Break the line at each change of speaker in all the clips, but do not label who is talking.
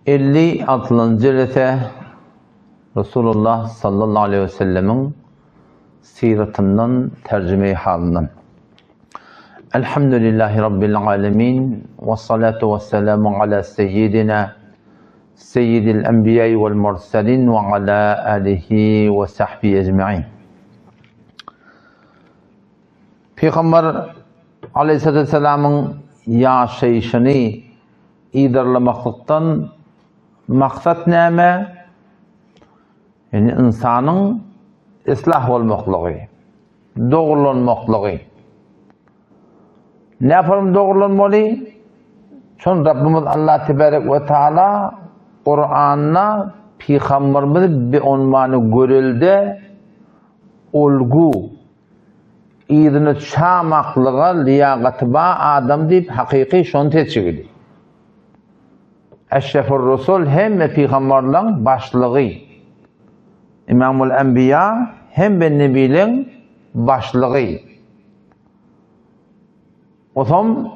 56. cilete Resulullah sallallahu aleyhi ve sellemin siratından tercüme-i halinden. Elhamdülillahi Rabbil alemin ve salatu ve selamu ala seyyidina seyyidil enbiyayı vel mursalin ve ala alihi ve sahbihi ecma'in. Peygamber aleyhissalatü vesselamın yaşayışını iyidarlamaklıktan maksat neme? Yani insanın ıslah olmaklığı, doğrulanmaklığı. Ne yapalım doğrulanmalı? Son Rabbimiz Allah Tebarek ve Teala Kur'an'na Peygamberimiz bir unvanı görüldü, olgu, idini çamaklığa, liyagatı adam deyip hakiki şonu teçigili. Eşrefur Resul hem Peygamberlerin başlığı, İmamul Enbiya hem de Nebilerin başlığı. O zaman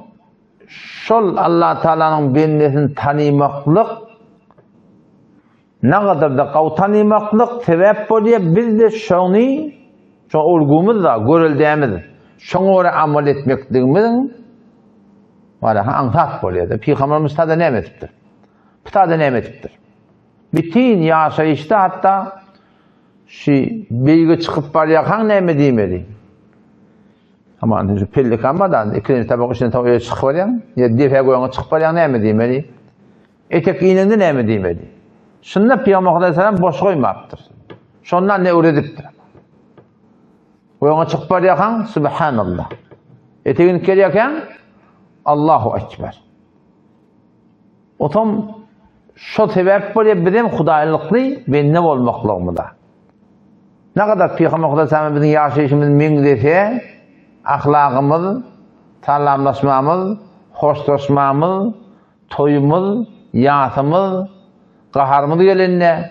şol Allah Teala'nın bennesini tanımaklık ne kadar da kav tanımaklık sebep oluyor, biz de şunu şu olgumuz da görüldüğümüz şunu oraya amal etmekliğimizin var ya antat oluyor. Peygamberimiz tada ne etiptir? Tada ne etiptir? Bütün yaşayışta hatta şu bilgi çıkıp var yakan ne mi diyemedi? Ama pellik almadan ikinci tabak içinde tavaya çıkıp var ya defa koyana çıkıp var ya ne mi diyemedi? Etek iğninde ne mi diyemedi? Şunda Peygamber Aleyhisselam boş koymaktır. Şundan ne üretiptir? Koyana çıkıp var yakan Subhanallah. Eteğini kere yakan Allahu Ekber. O tam şu sebep böyle bizim Hudaylıklı ve ne olmaklığımı da. Ne kadar Peygamber Aleyhisselam bizim yaşayışımız mengdese, ahlakımız, talamlaşmamız, hoşlaşmamız, toyumuz, yatımız, kaharımız gelinne,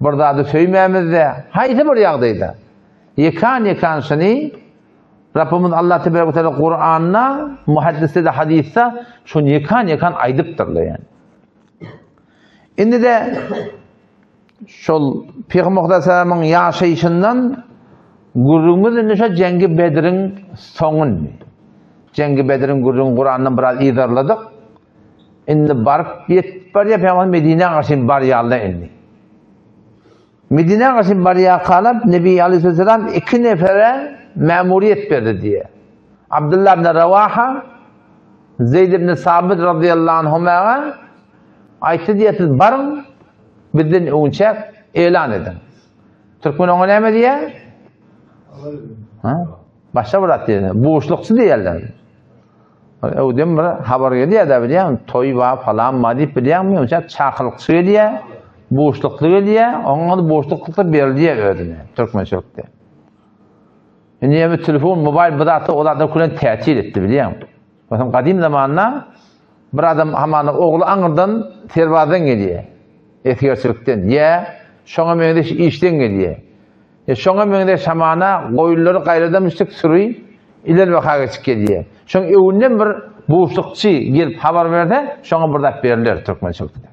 burada da söymemiz de, haydi bir yağdaydı. Yekan seni, Rabbimiz Allah Tebarek ve Teala Kur'an'na, muhaddiste de hadiste, şunu yekan aydıptırlar yani. Şimdi de, şol Peygamber Aleyhisselam'ın yaşayışından gurrumuz indi şu Cengi Bedir'in sonun. Cengi Bedir'in gurrun Kur'an'dan biraz iyidarladık. Şimdi barıp yetip var ya Peygamber Medine'ye karşı bar yağla indi. Medine'ye karşı bar yağ kalıp Nebi Aleyhisselam iki nefere memuriyet verdi diye. Abdullah ibn Revaha, Zeyd ibn Sabit radıyallahu anhum'a ayette diye siz barın bizden önce ilan edin. Türkmen ona ne mi diye? Başka bir at diye. Boşlukçu diyorlar. O dem bir haber geliyor da biliyor toy var falan maddi biliyor mu? Çakılıkçı geliyor. Boşluklu geliyor. Ona boşluklu veriliyor ödüne. Türkmençilikte. Yani bir telefon, mobil bıraktı o da kulen tehdit etti biliyor musun? Mesela kadim zamanla bir adam hemen oğlu Anır'dan Terbaz'dan geliyor. Etkilerçilikten. Ya şuna mühendis işten geliyor. Şuna mühendis hamana koyulları gayredemiştik sürüyü iler vakaya çık geliyor. Şuna evinden bir boşlukçu gelip haber verdi, şuna burada verirler Türkmençilikte.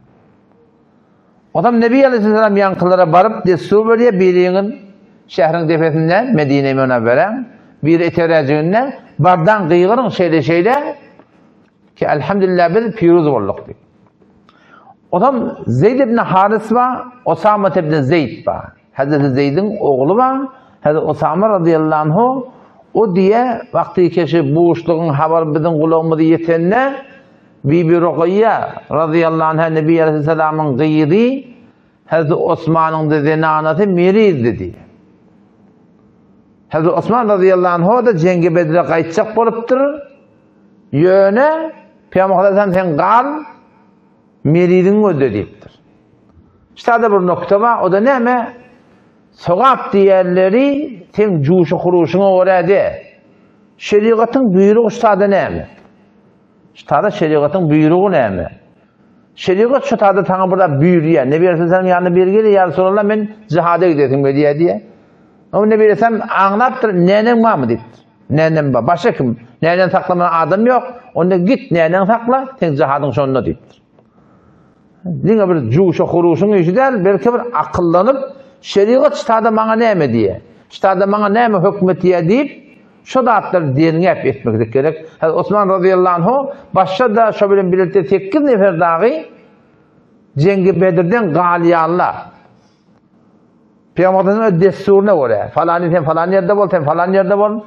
Adam Nebi Aleyhisselam yankılara barıp destur veriyor birinin şehrin tepesinden Medine-i Münevvere bir eteracığından bardan kıyığırın şeyle ki elhamdülillah biz piruz olduk diyor. Adam Zeyd ibn Haris var, Osama ibn Zeyd var. Hazreti Zeyd'in oğlu var. Hazreti Osama radıyallahu anhu o diye vakti keşi boşluğun haber bizim kulağımızı yetenle Bibi Ruqayye radıyallahu anh'a Nebi Aleyhisselam'ın gıyri Hazreti Osman'ın dediğine anlatı miriz dedi. Hazreti Osman radıyallahu anh'a da Cengi Bedir'e kayıtacak oluptur. Yöne Peygamber Aleyhisselam sen kal miridin öde deyiptir. İşte da bir nokta var. O da ne mi? Sokak diğerleri sen cuşu kuruşuna uğradı. Şeriatın buyruğu üstada ne mi? İşte şeriatın buyruğu ne mi? Şeriat şu tadı tanı burada buyuruyor. Nebi Aleyhisselam yanına bir geliyor. Ya Resulallah ben cihada gidelim diye. Ama Nebi Aleyhisselam anlattır. Nenem var mı deyip. Nenem var. Başka kim? Nenem saklaman adam yok. Onda git nenem sakla. Sen cihadın sonuna deyiptir. Dine bir cuşa kuruşun işi değil, belki bir akıllanıp şeriat çıtada bana neyme diye. Çıtada bana neyme hükmet diye deyip şu da atları dinini hep etmek gerek. Osman radıyallahu anh başta da şöyle birlikte tekkiz nefer dağı Cengi Bedir'den galiyallah. Peygamber'in desturuna göre falan yerde bol, falan yerde bol.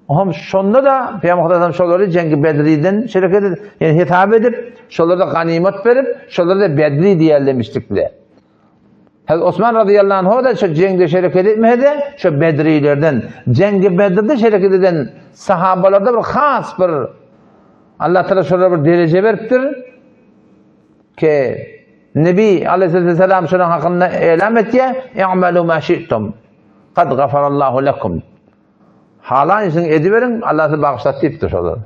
Hem şonda da Peygamber'in şoları Cengi Bedir'den şirket yani hitap edip şoları da ganimet verip şoları da Bedri diyebilmiştik bile. Osman radıyallahu anh da şu cengde şirket etmedi, şu Bedrilerden, Cengi Bedir'de şirket eden sahabalarda bir has bir Allah Teala şolara bir derece veriptir ki Nebi Aleyhisselam şunun hakkında eylem etti ya "İ'melû mâ şi'tum kad gafarallâhu lekum." Halan için ediverin, Allah size bağışlat deyiptir şolar.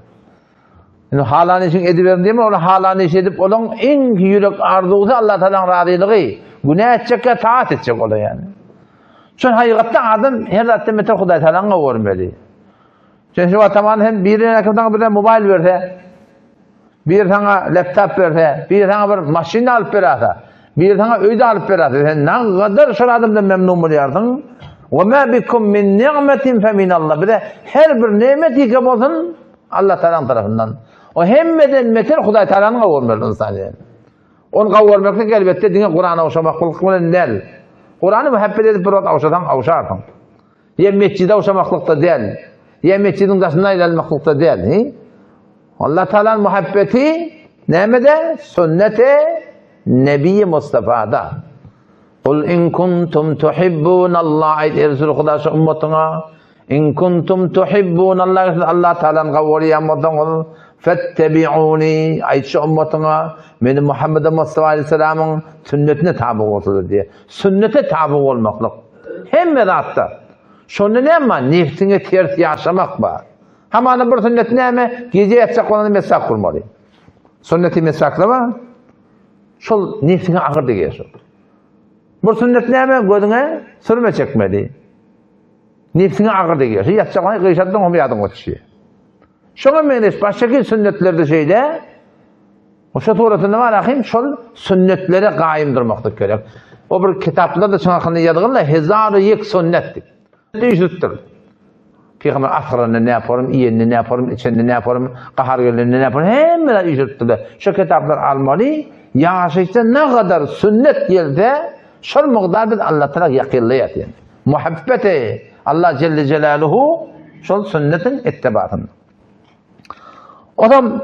Yani halan için ediverin değil mi? Onu halan için edip onun en yürek arzusu Allah Teala'nın razılığı. Günah edecek ya taat edecek ola yani. Çünkü hakikatte adam her zaten metre Huday Teala'na görmeli. Çünkü şu ataman hem birine bir mobil verse, bir sana laptop verse, bir sana bir maşine alıp verse, bir sana öyde alıp verse, sen ne kadar şu adamdan memnun buluyordun? وَمَا بِكُمْ مِنْ نِعْمَةٍ فَمِنَ اللّٰهِ. Bir de her bir nimet yıkıp olsun Allah Teala'nın tarafından. O hemmeden meter Huday Teala'nın kavurmuyor insan yani. Onu kavurmaklık elbette dine Kur'an'a avuşamaklık değil. Kur'an'ı muhabbet edip bir avuşatan avuşarsın. Ya mescide avuşamaklıkta değil. Ya mescidin dışına ilerlemaklıkta değil. Allah Teala'nın muhabbeti nemede? Sünnete Nebi Mustafa'da. Kul in kuntum tuhibbunallah ayet Resul Kudaş ummatına in kuntum tuhibbunallah Allah Teala'nın kavli ummatına fettebi'uni ayet şu ummatına benim Muhammed Mustafa Aleyhisselam'ın sünnetine tabi olsun diye. Sünnete tabi olmaklık. Hem meratta. Şunu ne ama nefsine ters yaşamak var. Hemen bir sünnet ne ama gece yatacak olanı mesak kurmalı. Sünneti mesaklama şol nefsine ağır da geçiyor. Bu sünnet ne ama gözüne sürme çekmeli. Nefsine ağır da geçiyor. Yatacak olanı kıyışattan onu bir adım geçiyor. Şuna meyleş baştaki sünnetlerde şeyde o şu tuğratında var akıyım şol sünnetlere kaim durmakta gerek. O bir kitaplarda çıkan yadığınla hezarı yek sünnettik. Değişiktir. Peygamber asrını ne yaparım, iyenini ne yaparım, içini ne yaparım, kahargelerini ne yaparım, hemen işittiler. Şu kitaplar almalı, yaşayışta ne kadar sünnet gelse, şu miqdar biz Allah Teala yakınlayat yani. Muhabbeti Allah Celle Celaluhu şu sünnetin ittibatında. Adam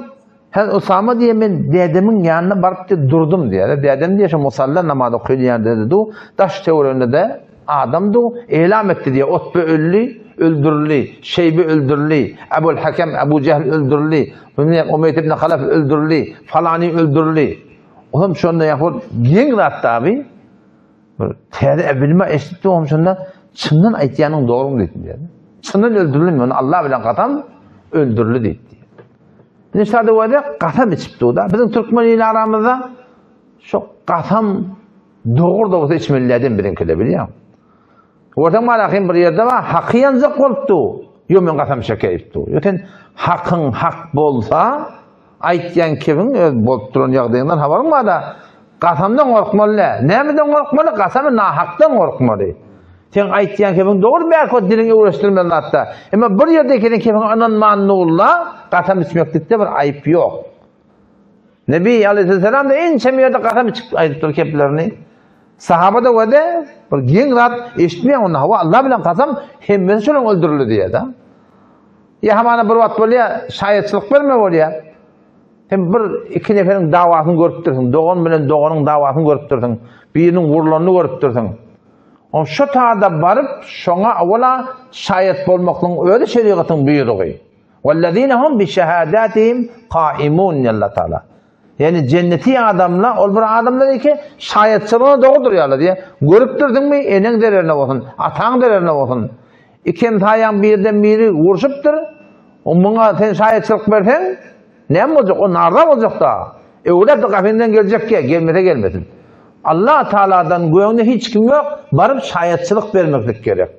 Usama diye ben dedemin yanına varıp durdum diye. Dedem diye şu musalla namazı okuyor yerde dedi. Taş teorinde de adamdı eylem etti diye. Utbe öldürüldü, Şeybe öldürüldü, Ebu'l Hakem, Ebu Cehl öldürüldü, Umeyyed ibn Halef öldürüldü, falani öldürüldü. Oğlum şunda yapıyor, yeng rahattı abi. Teyze evvelime eşitti oğlum şunda, çından aytiyanın doğru mu dedim diye. Çından öldürüldü mü? Allah bilen katam öldürüldü dedi. Nişade o da katam içipti o da. Bizim Türkmen ile aramızda şu katam doğru da olsa içmelilerden birinkile biliyor musun? Orada malakın bir yerde var, hakkı yanacak oldu. Yok ben katam şaka ettim. Yoten hakkın hak bolsa, aytyan kevin bolup duran yağdığından haberim var da katamdan korkmalı. Nemeden korkmalı? Kasamı nahaktan korkmalı. Sen aytyan kevin doğru belki o dilini uğraştırmalı hatta. Ama bir yerdeki kevin ananmanlı ola, katam içmeklikte bir ayıp yok. Nebi Aleyhisselam da en çem yerde katam içip ayıptır keplerini. Sahaba da o da bir gen rahat eşitmeyen onun hava Allah bilen kasam hemmesi şunun öldürülü diye da. Ya hemen bir vat böyle şayetçılık verme oraya. Hem bir iki neferin davasını görüp dursun. Doğan bilen doğanın davasını görüp dursun. Birinin vurulanını görüp dursun. O şu taada barıp şuna avvala şayet olmakla öyle şeriatın buyruğu. وَالَّذ۪ينَ هُمْ بِشَهَادَاتِهِمْ قَائِمُونَ Allah Teala. Yani cenneti adamla, ol bir adamlar dedi ki şayetçılığına doğrudur ya diye. Görüp durdun mu enen derlerine olsun, atan derlerine olsun. İki tayan birden biri vuruşuptur. O buna sen şayetçılık versen ne mi olacak? O narda olacak da. Öyle de kafinden gelecek ki gelmesin. Allah Teala'dan güvenli hiç kim yok. Varıp şayetçılık vermeklik gerek.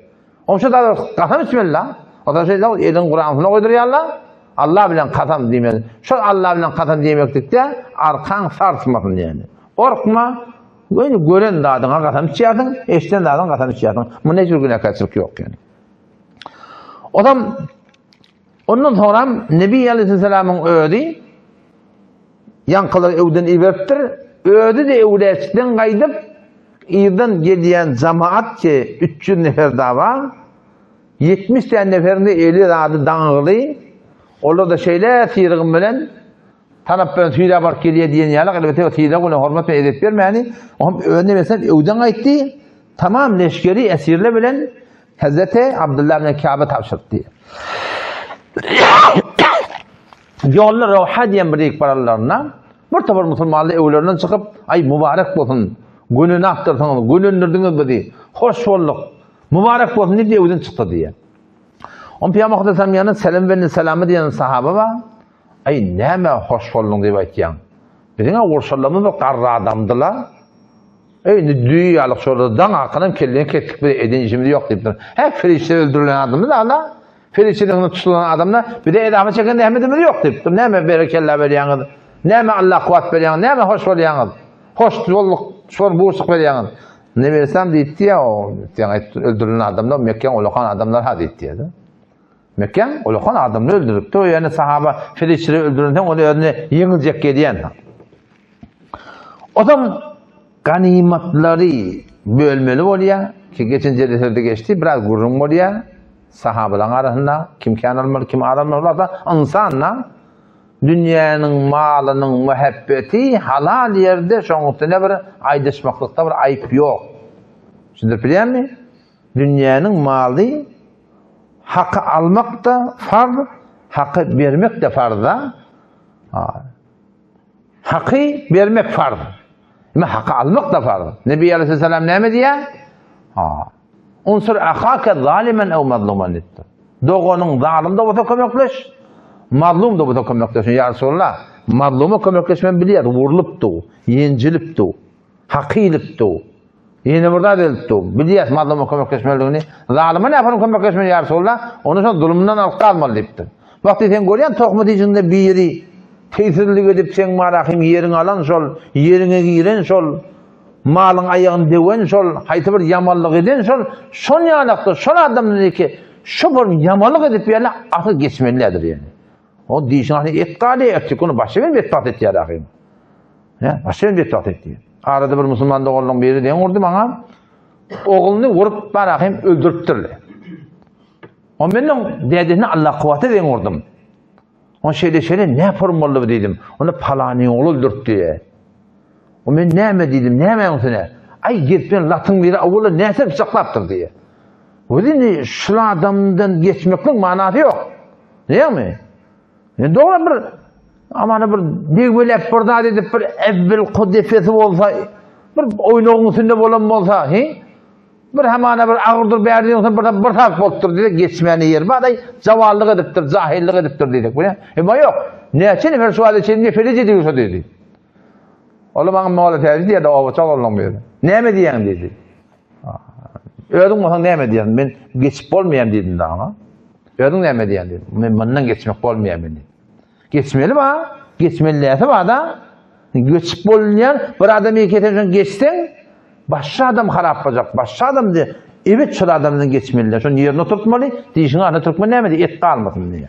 O şu da kafam bismillah. O da şey de elin Kur'an'ına koyduruyor Allah. Allah bilen katam diyemez. Şu Allah bilen katam diyemektikte arkan sarsmasın yani. Korkma. Gören dağdan katanıp çıkardın, eşten dağdan katanıp çıkardın. Bu ne cür günahkarçılık yok yani. Adam ondan sonra Nebi Aleyhisselam'ın öğüdü yankılar evden iberttir. Öğüdü de evleçten kaydıp İr'dan gelen cemaat ki 300 nefer daha var. 70 tane neferinde 50 adı dağılı. Onlar da şeyler sıyırgın bilen tanap ben tüyde var geriye diyen yalık elbette o tüyde ona hürmet ve edep vermeyeni. O önüne mesela evden kayıttı. Tamam leşkeri esirle bilen Hazreti Abdullah bin Kâb'e tavşırttı. Yollar Ravha diyen bir ilk paralarına bir tabi Müslümanlı evlerinden çıkıp ay mübarek olsun gününü aktarsanız gününürdünüz bu diye hoş olduk mübarek olsun diye evden çıktı diye. On Peygamber Aleyhisselam yanına selam verin selamı diyen sahaba var. Ay neme hoş oldun diye aytyan. Bizine Ursallamı bir qarra adamdılar. Ne düyalık şuradan akınım kellerini kettik bir edincimiz yok deyip. Hep Ferişte öldürülen adamı da Allah. Ferişte'nin tutulan adamlar bir de edamı çeken ehmedimiz yok deyip. Neme berekeller veriyanız. Neme Allah kuvvet veriyanız. Neme hoş veriyanız. Hoş olduk, şor buğursuk veriyanız. Ne versem deyip ya o öldürülen adamlar Mekke olukan adamlar ha deyip diye. Mekke olukan adamları öldürüp de o yani sahaba Ferişte'yi öldürürken onu önüne yenilecek gediyen. Adam ganimatları bölmeli oluyor ki geçince de geçti biraz gurur oluyor sahabaların arasında kim almalı kim almalı da insanlar dünyanın malının muhabbeti halal yerde şoňusuna bir aýdyşmaklıkda bir ayıp yok. Şimdi biliyor musun? Dünyanın malı hakkı almak da farz, hakkı vermek de farz da. Hakkı vermek farz. Ama hakkı almak da farz. Nebi Aleyhisselam ne diye? Unsur ahaka zalimen ev mazluman etti. Doğanın zalim de olsa kömekleş, mazlum da olsa kömekleş. Ya Resulallah, mazluma kömekleşmen biliyor. Vuruluptu, yenciliptu, hakiliptu. Yine burada deliptu. Biliyor mazluma kömekleşmeliğini. Zalime ne yaparım kömekleşmen ya Resulallah? Onun için zulümden alıp kalmalı deyipti. Vakti sen görüyorsun tohmet içinde biri tesirlik edip sen marahim yerini alan şol, yerine giren şol, malın ayağını deven şol, hayti bir yamallık eden şol, şon yanakta, şol adam dedi ki, şu bir yamallık edip yani akıl geçmelidir yani. O dişin hani etkali ettik onu başka bir etbat etti ya rahim. Başka bir etbat etti. Arada bir Müslüman'da oğlunun biri diyen vurdu bana, oğlunu vurup barahim öldürttürle. O benim dedini Allah kuvveti diyen vurdum. O şeyde ne yapırmalı dedim. Onu palani oğlu öldürt diye. O ben ne dedim, ne mi sana? Ay git ben latın biri avulu neyse bıçaklattır diye. O dedi şu adamdan geçmeklik manası yok. Değil mi? Doğru bir aman bir böyle burada dedip bir evvel kudefesi olsa bir oyunun üstünde olan olsa bir hemen bir ağırdır verdiğin olsa bir tak boltur dedi geçmeni yer var da zavallık ediptir, cahillik ediptir dedik bu ne? Ama yok. Ne için bir sual için ne feriz ediyorsa dedi. Oğlum bana mağla tercih diye de o çal olmuyor. Ne mi diyen dedi. Ödüm olsan ne mi diyen? Ben geçip olmayayım dedim daha ama. Ödüm ne mi diyen dedim. Ben bundan geçmek olmayayım dedim. Geçmeli mi ha? Geçmeliyse var da. Geçip olmayan bir adamı yeketen geçsen başka adam harap olacak. Başka adam diye. Evet şu adamdan geçmeliler. Şunun yerine oturtmalı. Dişini ağına oturtmalı. Ne mi diye? Et kalmasın diye.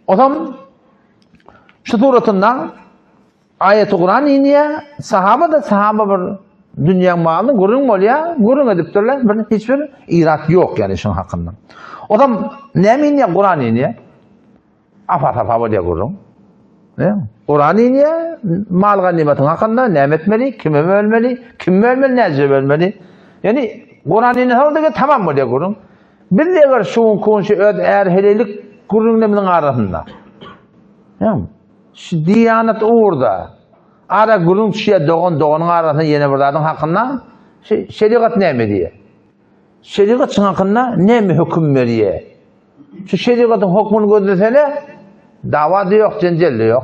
O zaman şu suratından ayet-i Kur'an iniyor. Sahaba bir dünya malını gurun oluyor. Gurun ediptirler. Hiçbir irat yok yani şunun hakkında. O zaman ne mi iniyor? Kur'an iniyor. Afa diye gurun. Kur'an iniyor. Mal ganimetin hakkında ne etmeli? Kime ölmeli? Kim ölmeli? Nece ölmeli? Yani Kur'an iniyor. Tamam mı diye gurun. Bir de var şunun konuşu eğer helelik gurun deminin arasında. Diyanet orada. Ara gurun şeye doğanın arasında yine buradadın hakkında şeriat ne mi diye. Şeriatın hakkında ne mi hüküm veriyor? Şu şeriatın hükmünü gördürsene dava da yok, cencel de yok.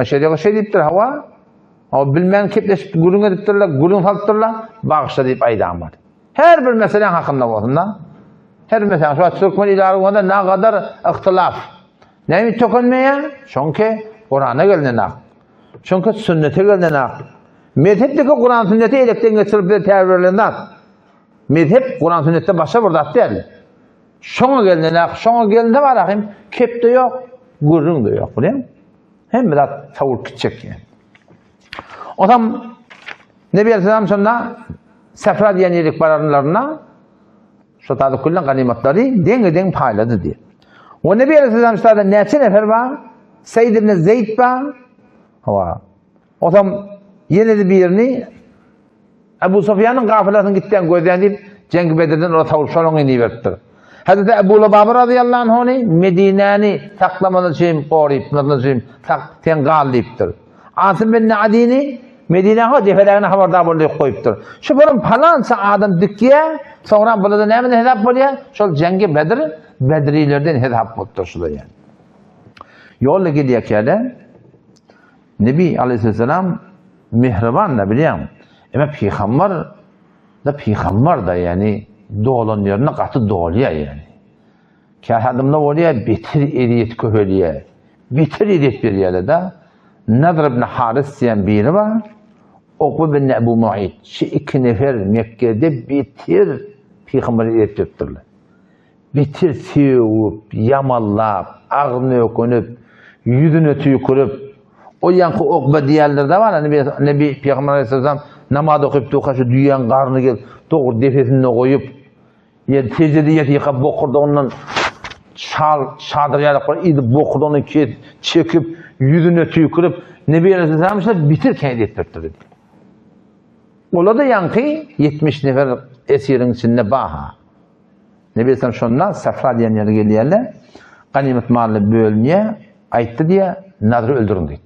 Şeriat şey deyiptir hava. Ama bilmeyen kepleşip gurun ediptirler, gurun saltırlar, bağışla deyip aydan var. Her bir meselenin hakkında olsun da. Her mesele, şu Türkmen ileri olanda ne kadar ihtilaf. Ne mi tökülmeye? Çünkü Kur'an'a geldiğinde. Çünkü sünnete geldiğinde mezhepteki Kur'an sünneti elekten geçirip terörlerinden mezhep Kur'an sünnette başa burada değil. Şoňa geldiğinde var ahim kep de yok, gurrun da yok. Biliyor musun? Hem biraz tavır küçük yani. O zaman Nebi Aleyhisselam sonra sefra diyen yerik baranlarına şu tadı kullan ganimetleri den payladı diye. O Nebi Aleyhisselam sonra neçe nefer var? Seyyid ibn Zeyd var. O zaman yine de birini Ebu Sufyan'ın kafilasını gittiğini gözleyen deyip Cenk-i Bedir'den orada tavır şolun iniyi veriptir. Hazreti Ebu Lubabı radıyallahu anh'ı Medine'ni taklamalı şeyim koruyup, ten galliptir. Asım bin Adi'ni Medine'ye defelerine haberdar bulup koyuptur. Şu bunun falansa adam dükkiye, sonra burada ne hesap oluyor? Şol Cenk-i Bedir, Bedrilerden hesap buluptur şurada yani. Yolla gidiyor ki Nebi Aleyhisselam mihriban da biliyor musun? Ama peygamber da yani doğulan yerine katı doğuluyor yani. Kâhadımda oluyor bitir ediyet köhölüyor. Bitir ediyet bir yerde de Nadr ibn Haris diyen biri var. Ukbe bin Ebu Mu'id. Şu iki nefer Mekke'de bitir peygamber ediyet tutturlar. Bitir sevip, yamallap, ağını ökünüp, yüzünü tüykürüp, o yankı Ukbe diyerler de var. Nebi Peygamber Aleyhisselam namazda okuyup tuğka şu düğen karnı gel, doğru defesini koyup, tecrüde yıkap bokurda ondan şadır yarak var, idi bokurda onu çekip, yüzünü tüykürüp, Nebi Aleyhisselam işte bitirken edettirdi. Ola da yankı 70 nefer esirin içinde baha. Nebi Aleyhisselam şundan sefra diyen yere geliyorlar, ganimet malı bölmeye ayıttı diye Nadr'ı öldürün dedi.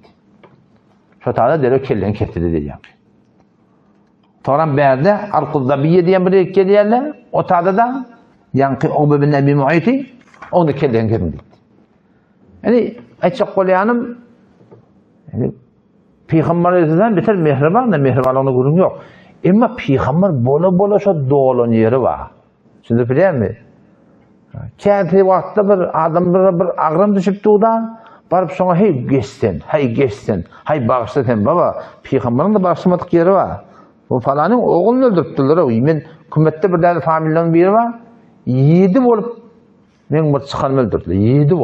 Şu taada deri kellen kesti dedi yankı. Sonra berde Al-Kuzzabiye diyen bir geliyorlar, o taada da yankı Ukbe bin Ebi Mu'id'i onu da kellen kesti. Yani açık kolyanım yani Peygamber Aleyhisselam bitir mihriban da mihribanlığına gurun yok. Ama Peygamber bola şu doğulan yeri var. Şimdi biliyor musun? Kendi vakti bir adam bir ağrım düşüp da barıp sonra hey geçsin, hey bağışlatın baba. Peygamberin de bağışlamadık yeri var. O falanın oğlunu öldürttüler. Men kümmette bir tane familyanın biri var. 7 olup men bir çıkanımı öldürdüler. 7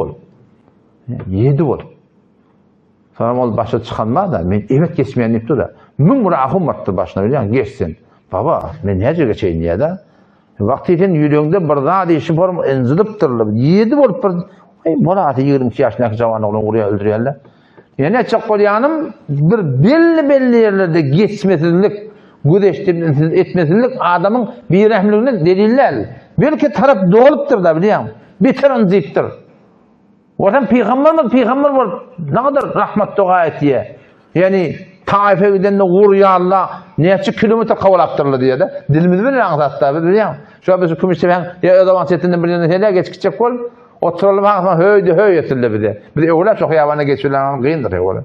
olup. Sonra ol başa çıkanma da men evet geçmeyen deyip da. Men bura ahım vardı başına biliyor musun? Geçsin. Baba men nece geçeyim ya da. Vaktiyen yüreğinde bir daha değişim form enziliptirler. 7 olup bir bana atı 22 yaşındaki cavan oğlunu oraya öldürüyorlar. Yani açık kolyanım bir belli yerlerde geçmesizlik, etmesizlik adamın bir rahmliğine deliller. Belki taraf doğuluptur da biliyor musun? Bitirin ziptir. Oradan peygamber var. Ne kadar rahmet dua etiye. Yani Taif'e giden de vur ya Allah. Neçe kilometre kavalaptırlı diye de. Dilimiz bilir anlattı biliyor musun? Şu an biz kümüşte ben ya zaman setinden bir yerine hele geçecek kol. Oturalım hakma höy yetirli bir de. Bir de öyle çok yavana geçiyorlar kıyındır ya öyle.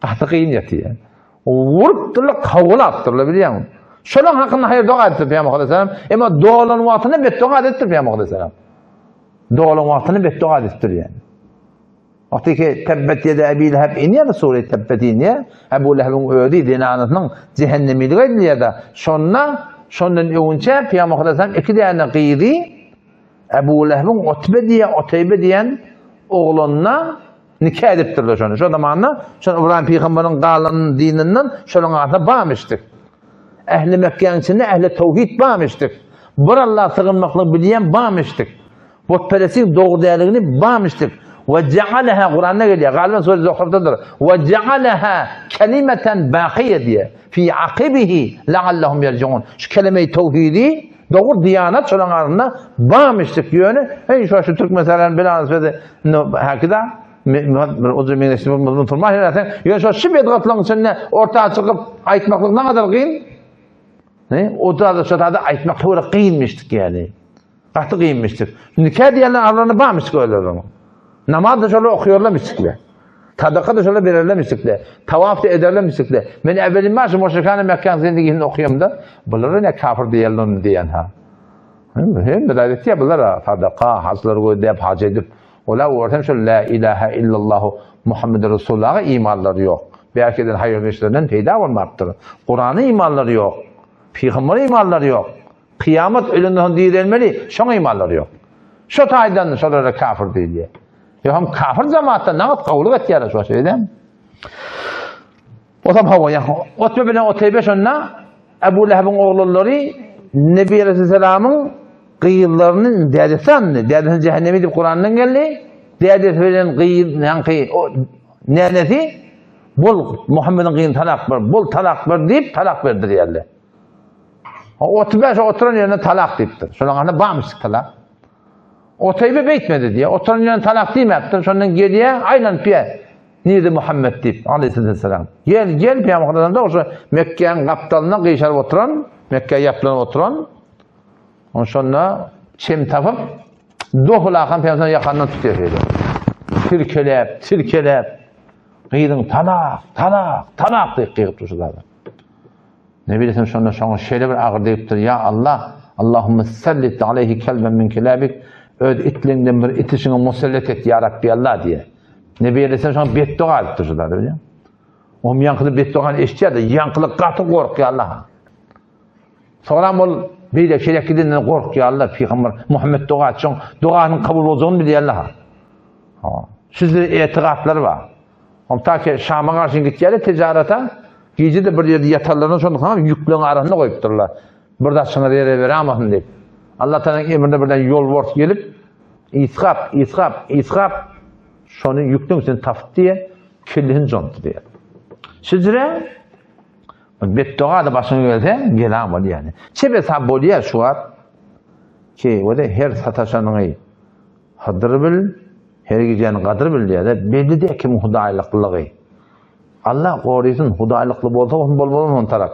Katı kıyın yetiyor. Vurup durla kavalaptırlı biliyor musun? Şolan hakkında hayır dua ettir Peygamber Aleyhisselam. Ama doğulan vaktini bet dua ettir Peygamber Aleyhisselam. Doğulan vaktini bet dua ettir yani. Vakti ki tebbet yedi Ebi Leheb iniye de Sure-i tebbet iniye. Ebu Leheb'in öğredi dinanısının cehennemiydi gaydiye de. Şondan övünçe Peygamber Aleyhisselam 2 tane kıydı. Ebu Leheb'in Oteybe diyen oğlunna nikah ediptirler şunu. Şu zamanla İbrahim Peygamber'in qalanın dininden şunun altına bağmıştık. Ehli Mekke'nin içinde ehli tevhid bağmıştık. Bir Allah'a sığınmakla bilen bağmıştık. Butperestlik doğru değerlerini bağmıştık. Ve cealeha Kur'an'da geliyor. Galiba Sure Zuhruf'tadır. Ve cealeha kelimeten bakiye diye. Fi akibihi leallahum yerciun. Şu kelime-i tevhidi doğru diyanet şunun altına bağmıştık yönü. Hey şu Türk meselelerini bilen söyledi. Hakikaten uzun minnesini unutulmaz. Yani şu bedgatların içinde ortaya çıkıp aytmaklık ne kadar kıyın? O da şurada aytmak doğru kıyınmıştık yani. Katı kıyınmıştık. Nikah diyenler aralarına bağmıştık öyle zaman. Namaz da şöyle okuyorlar müzikle. Sadaka da şöyle verirler müzikle. Tavaf da ederler müzikle. Ben evvelim var şu Moşrikâne Mekkan zindigini okuyayım da. Bunları ne kafir diyelim diyen ha. Hem de dedik ya bunlar sadaka, hasları koyup hacı edip Ola ortam şu la ilahe illallah Muhammed Resulullah'a imanları yok. Belki de hayırlı işlerden peyda olmaktır. Kur'an'a imanları yok. Peygamber'e imanları yok. Kıyamet ölümden dirilmeli. Şuna imanları yok. Şu taydan şolara kafir diye. Ya hem kafir cemaattan naqat qavluq etýär şu şeyden. O tam hava ya. Otbe bilen Otaybe şonna Ebu Leheb'in oğulları Nebi Aleyhisselam'ın qıyıllaryny dädesandy. Dädesini cehennemi dip Kur'andan geldi. Dädesi bilen qıyıl nanqy o nenesi bol Muhammed'in qıyın talak bir, bol talak bir dip talak berdirýärler. Otbe oturan yerine talak dipdir. Şoňa bamysyk talak. Otaybe beytmedi diye. Oturan yerine talak diýmekdir. Şondan geriye aylanıp ýa. Nirde Muhammed dip Aleyhisselam. Gel Peygamberden de o Mekke'nin kaptalına qıyşaryp oturan, Mekke yaplanıp oturan. Onşonna çem tapıp dohlakan Peygamberden yakandan tutýar. Tilkelep. Qıydyň talak diýip qıyıp durýarlar. Ne bilesem şonda şeýle bir agyr diýipdir. Ya Allah, Allahümme sallit aleyhi kelben min kilabik. Öz itliğinden bir itişine musallat et ya Rabbi Allah diye. Ne bilesem şon beddua edip durýarlar bilýär. O yankılı bedduany eşitýär de yankılı gaty gorkýar Allah. Sonra bol beýle şerekidinden gorkýar Allah Peygamber Muhammed dua etýän duanyň kabul boljagyny bilýär Allah. Sizde etiqatlar var. Ta ki Şam'a karşı gitýärler ticarata, gece de bir yerde yatarlarına şonda tamam yüklüğün arasında koyupdurlar. Burada şuna yere veremezsin deyip. Allah Teala'nın emrinde birden yol vort gelip İshab şonu yüklüğün için taft diye kirlihin jondu diye. Sizre beddua da başına gelse gelen var yani. Çebe sahab bolýar şu an ki o da her sataşanyň hadyr bil, her geceni gadyr bil diýär. Belli de kim hudaýlyklygy. Allah gorysyn hudaýlykly bolsa bolmadan tarap.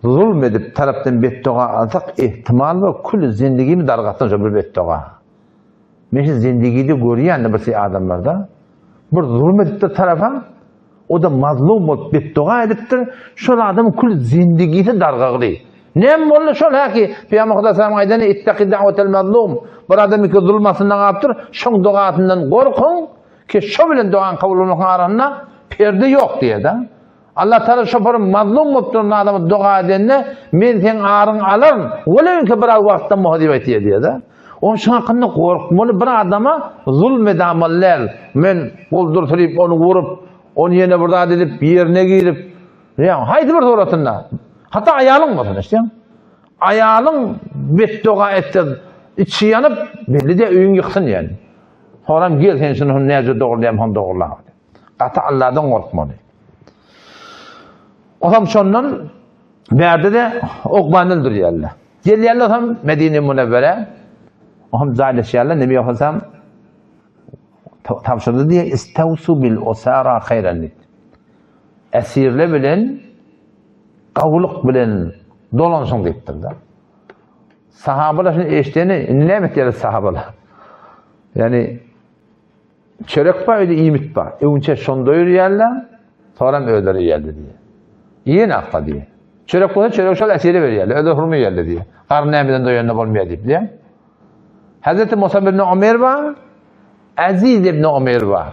Zulm edip tarapdan beddua alsak ihtimal we kul zindagini dargatdan bir beddua. Meşe zindagide görýän bir adamlarda bir zulm edip de tarafa o da mazlum bolup beddua edipdir. Şol adam kul zindagini dargagly. Nem bolla şol haki Peygamber sallallahu aleyhi ve sellem ittaqi da'vatel mazlum. Bir adam ki zulmasından gapdyr, şoň duatyndan gorkun ki şo bilen duan kabul bolmagyň arasynda perde yok diye de. Allah Teala şoparın mazlum mutluğun adamı dua edenne men sen arın alırım. Olayın ki bir vaqtda muhadip etiye diye de. Onun için hakkında korkmalı bir adama zulmedamallar. Men buldurturup onu vurup onu yine burada edip bir yerine giyirip yani haydi bir doğratında. Hatta ayalın var işte. Ayalın beddua etti. İçi yanıp belli de öğün yıksın yani. Sonra gel sen şunu nece doğrulayam ham doğrulayam. Hatta Allah'dan korkmalı. O zaman şondan berde de okbanıldır yerler. Gel yerler tam Medine-i Münevvere. O zaman zayleşerler. Nebi Aleyhisselam tavşırdı diye istevsu bil osara hayranlit. Esirle bilen qavluq bilen dolansın deyipdir da. Sahabalar şimdi eştiğini ne etdiler sahabalar? Yani çörek var öyle imit var. Önce şonda yürüyerler, sonra öyle yerler diye. İyi nakta diye. Çörek olsa çörek şol esiri verirler, öyle hurmu yerler diye. Karnı emiden doyanına olmaya deyip diye. Hazreti Musa ibn Ömer var, Aziz ibn Ömer var.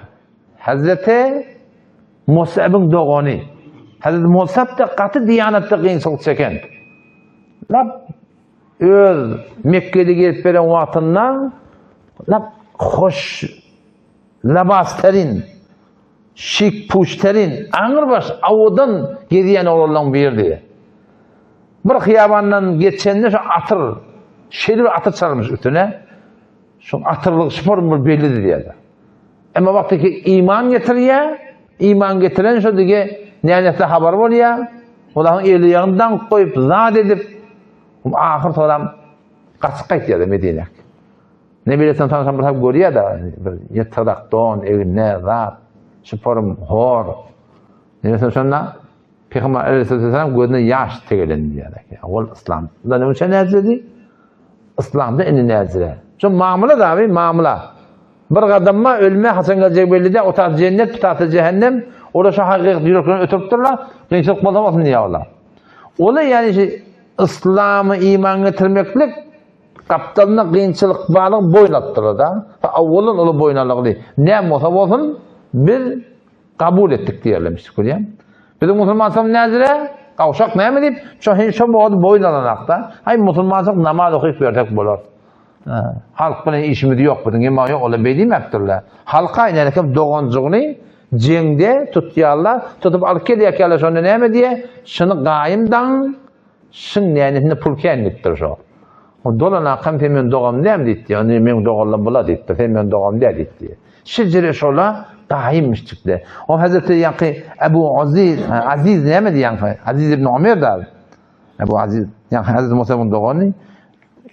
Hazreti Musa ibn Doğani. Hazreti Musa da katı diyanetli kıyınçılık çeken. Öz Mekke'de gelip veren vaktından hoş labaslerin, şik puşterin, ağırbaş avudan gediyen oğlan bir diye. Bir hıyabandan geçenler şu atır, şöyle bir atır çalmış üstüne. Şu atırlık sporun bellidir diye. Ama vaktaki iman getiriyor, iman getiren şu diye niyetli haber var ya, Allah'ın eli yanından koyup zat edip, ahir sonra kaçık kayıtıyordu Medine'ye. Ne bilirsen tanışan bir tabi görüyor da, yatırdak don, evine, zat, sporun hor. Ne bilirsen sonra, Peygamber Aleyhisselam gözüne yaş tegelendi diyor. Oğul İslam. Da ne için nezledi? İslam'da eni nezle. Şu mamula da abi, mamula. Bir adamma ölme Hasan gelecek belli de, o tarz cennet, bu tarz cehennem, orada şu hakikat yürürken ötürttürler, kıyınçılık bulamasın diye Allah. Ola yani İslam'ı iman getirmeklik, kaptalına kıyınçılık bağlı boylattırır da. Avvalın olu boynalığı değil. Ne olsa olsun bir kabul ettik diyelim. Bizim Müslümansak nezire kavşak ne mi deyip şu boylananakta. Hay Müslümansak namaz okuyup verdik bolar. Halk bunun işimiz yok, bunun imanı yok, öyle beydemektirler. Halka inenekim doğancığını cengde tutuyarlar, tutup alıp geliyor sonra ne mi diye, şunu gayimdan, şunu neyini pul kendiktir şu. O dolana kam femen doğam ne mi deyip diye, onu men doğallam bula deyip de, femen doğam ne deyip diye. Şicire şola gayimmiştik de. O Hazreti Yankı Ebu Aziz ne mi diye Yankı? Aziz ibn Ömer der. Ebu Aziz, Yankı Hazreti Musa'nın doğanı,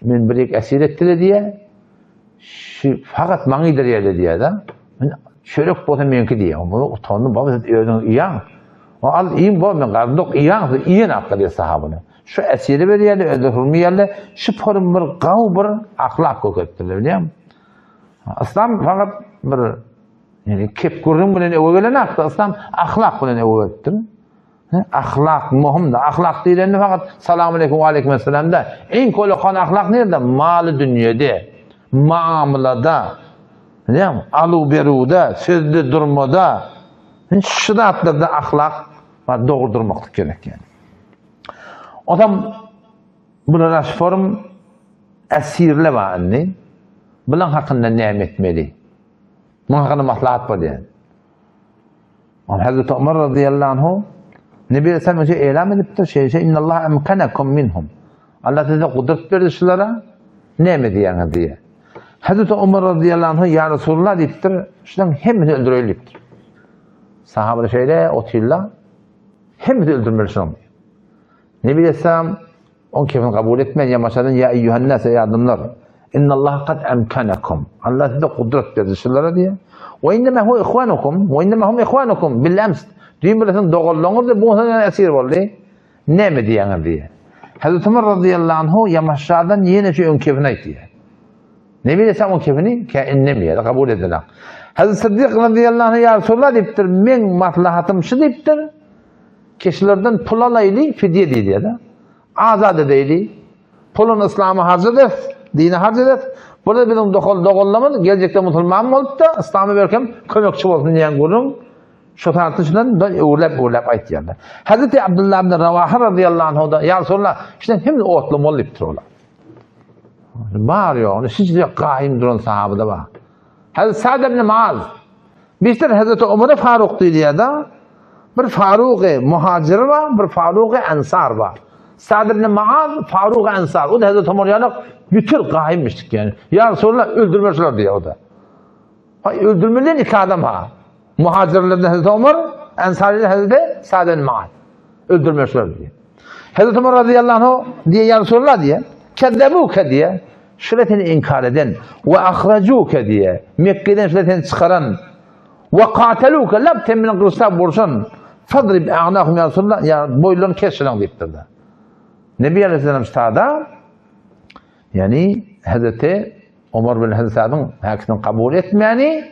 men bir esir ettiler diye, fakat mangidir yerle diye da, çörek bolsa menki diye, bunu utandım, baba ödün iyan, al iyin bol men qardık iyan, iyin aklı sahabını. Şu esiri bir yerle, öldürülme yerle, şu porun bir qav bir ahlak kökettiler, biliyor musun? İslam fakat bir, yani kepkurun bilen evgelen aklı, İslam ahlak bilen evgettir. Ahlak muhim da. Ahlak deyilende fakat selamun aleyküm ve aleyküm esselam da. En kolakan ahlak nerede? Malı dünyada, muamelada, alu beruda, sözlü durmada, şiddetli ahlak var, doğurdurmak gerek yani. Adam buna rasform esirle var anne. Bunun hakkında ne etmeli? Bunun hakkında maslahat var yani. Hazreti Ömer radıyallahu anhu Nebi Aleyhisselam önce eylem ediptir innallah emkanekum minhum. Allah size kudret verdi şulara, ne mi diyen diye. Hazreti Ömer radıyallahu anh ya Resulullah deyiptir, şundan hepimizi öldürüylüptir. Sahabe otuyorlar, hepimizi öldürmelisin olmuyor. Nebi Aleyhisselam on kefini kabul etmeyen yamaçladın ya eyyühennâse ya adımlar. İnnallah kad emkanekum. Allah size kudret verdi şulara diye. Ve innema hu ihvanukum, ve innema hum ihvanukum bil ems. Düğün bilesin doğullağınız da bu sana esir oldu. Ne mi diyen diye. Hazreti Ömer radıyallahu anhu yamaçlardan yine şu ön kefine diye. Ne bilirsen o kefini innemiye de kabul edilen. Hazreti Sıddık radıyallahu anh ya Resulullah deyiptir. Men maslahatım şu deyiptir. Kişilerden pul alaylı fidye diye de. Azad edeyli. Pulun İslam'ı harcadır. Dini harcadır. Burada bizim doğullamız gelecekte Müslüman olup da İslam'ı verirken kömekçi olsun diyen gurun. Şu tartışmadan da uğurlap aytıyorlar. Hazreti Abdullah ibn Ravaha radıyallahu anh da ya Resulullah işte hem de otlum olup dururlar. Bağırıyor onu hiç de kaim duran sahabada var. Hazreti Sa'd ibn Muaz bizler Hazreti Ömer Faruk diye da bir Faruk-i Muhacir var, bir Faruk-i Ensar var. Sa'd ibn Muaz Faruk-i Ensar. O da Hazreti Ömer yanık bütün kaimmiştik yani. Ya Resulullah öldürmüşler diye o da. Öldürmelerin iki adam ha. Muhacirlerden Hazreti Ömer, Ensari'den Hazreti Sa'd ibn Muaz. Öldürmüşler diye. Hazreti Ömer radıyallahu anh diye ya Resulullah diye, keddebuke diye, şirretini inkar eden, ve ahracuke diye, Mekke'den şirretini çıkaran, ve kateluke, labten min kırsa bursan, fadrib a'nahum ya Resulullah, ya boylarını kesişen deyiptir de. Nebi Aleyhisselam stada, yani Hazreti Ömer bin Hazreti Sa'd'ın hakikatini kabul etmeyeni,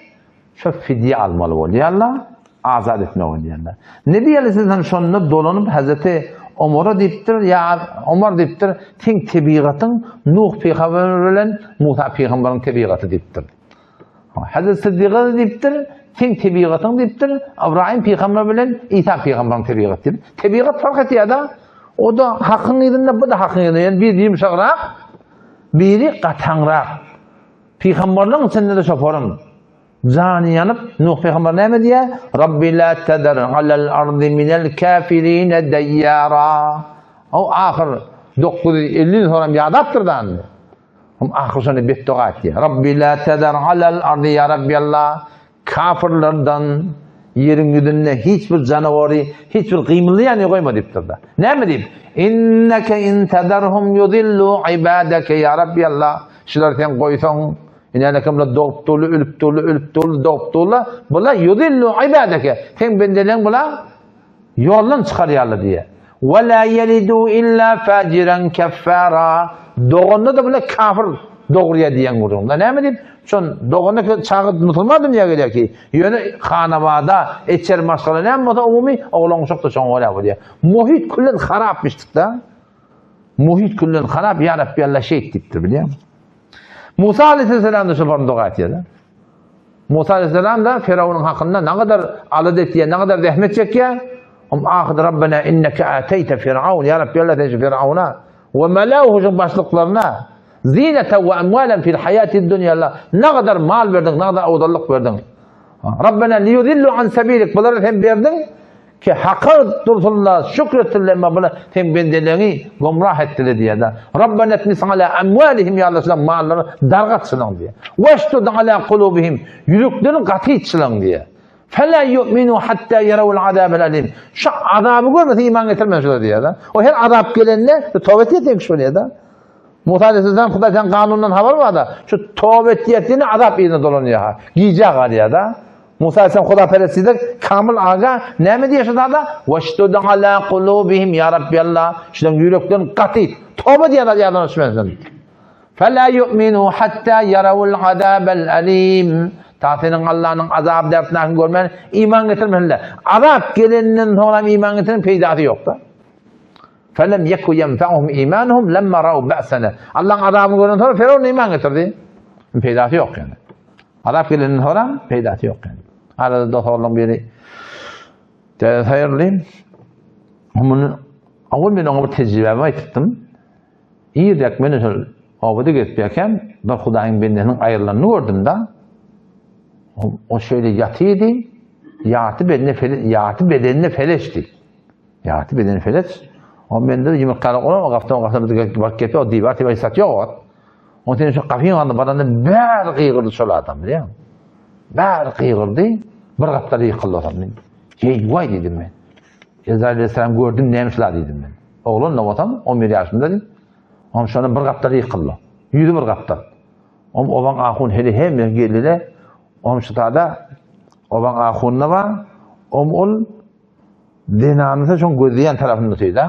şu fidye almalı oluyorlar, azad etme oluyorlar. Nebi Aleyhisselam sonunda dolanıp Hazreti Ömer'e deyiptir, ya Ömer deyiptir, ten tebiğatın Nuh peygamber bilen Musa peygamberin tebiğatı deyiptir. Hazreti Sıddık'a deyiptir, ten tebiğatın deyiptir, İbrahim peygamber bilen İsa peygamberin tebiğatı deyiptir. Tebiğat fark ediyor da, o da hakkın edinde, bu da hakkın edinde. Yani biri yumuşakrak, biri katanrak. Peygamberlerin içinde de şoförüm. Canı yanıp Nuh peygamber ne mi diye? Rabbi la teder alel ardı minel kafirine deyyara. O ahir 950 sonra bir adaptır da anne. Ahir sonra beddua etti. Rabbi la teder alel ardı ya Rabbi Allah. Kafirlerden yerin yüzünde hiçbir canavarı, hiçbir kıyımlı yani koyma deyiptir da. Ne mi deyip? İnneke in tederhum yudillu ibadeke ya Rabbi Allah. Şular sen koysan İnanakımla doğup dolu, ölüp dolu, doğup dolu. Bula yudillu ibadeke. Sen bendelen bula yoldan çıkarıyorlar diye. Ve la yelidu illa faciran keffara. Doğunda da bula kafir doğruya diyen kurumda. Ne mi deyip? Şun doğunda çağı Müslüman dünya geliyor ki. Yönü hanavada, etçer maşgala ne mi? Umumi oğlan çok da çoğun öyle diye. Muhit küllen harapmıştık da. Muhit küllen harap ya Rabbi Allah şey ettiktir biliyor musun? Musa aleyhisselam da şu dua etdi. Musa aleyhisselam da Firavun'un hakkında ne kadar alıd ettiye, ne kadar zahmet çekiyor. Ahid Rabbena inneke ateyte Firavun. Ya Rabbi Allah tecrübe Firavun'a ve melâhucun başlıklarına zineten ve emvalen fil hayatid dünyala. Ne kadar mal verdin, ne kadar avdallık verdin. Rabbena liyudillu an sebilik. Bunları hem verdin ki hakkı dursunlar, şükrettirler ama buna hem bendelerini gumrah ettiler diye de. Rabbena etmis ala emvalihim ya Allah malları dargatsın diye. Veştud ala kulubihim yüreklerini katı etsin diye. فَلَا يُؤْمِنُوا حَتَّى يَرَوُ الْعَذَابَ الْعَلِيمِ Şu azabı görmese iman getirmez diye de. O her azap gelenle tövbe etmek şöyle de. Musa Aleyhisselam Kuday'dan kanundan haber var da şu tövbe ettiğini azap yerine dolanıyor ha. Giyecek diye de. Musa Aleyhisselam Kudayperestlidir. Kamil aga ne mi diye şurada da? وَشْتُدْ عَلَى قُلُوبِهِمْ Ya Rabbi Allah. Şuradan yüreklerini katı. Tövbe diye de yardım etmezsin. فَلَا يُؤْمِنُوا حَتَّى يَرَوُ الْعَذَابَ الْعَلِيمِ Tahtının Allah'ın azab dertlerini görmeyen iman getirmeliler. Azap geleninden sonra iman getirin peydası yoktu. فَلَمْ يَكُ يَنْفَعُهُمْ اِيمَانُهُمْ لَمَّ رَوْا بَأْسَنَا Allah'ın azabını gören sonra Firavun iman getirdi. Peydası yok yani. Azap geleninden sonra peydası yok yani. Arada doktorluğun biri hayırlıyım. Ağul ben ona bir tecrübemi aytıttım. İyi dek ben şöyle avıda geçerken bir Hudayın bendinin ayrılarını gördüm da o şöyle yatıydı, yatı bedenine feleşti. Yatı bedenine feleş. O bende de yumurtalık olan, o kaftan bak kepe, o divar tibar satıyor o. Onun için şu kafin yanında badanda bär kıyırdı şöyle adam biliyor musun? Bär kıyırdı, bir kaptara yıkıldı adam. Vay dedim ben. Ezrail Aleyhisselam gördüm neymişler dedim ben. Oğlum ne vatan? 11 yaşında dedim. Onun şöyle bir kaptara yıkıldı. Yüzü bir kaptar. Oban ahun hele hemen geldi de şutada oban ahunna var. Ol dinanısa çok gözleyen tarafında tüydü.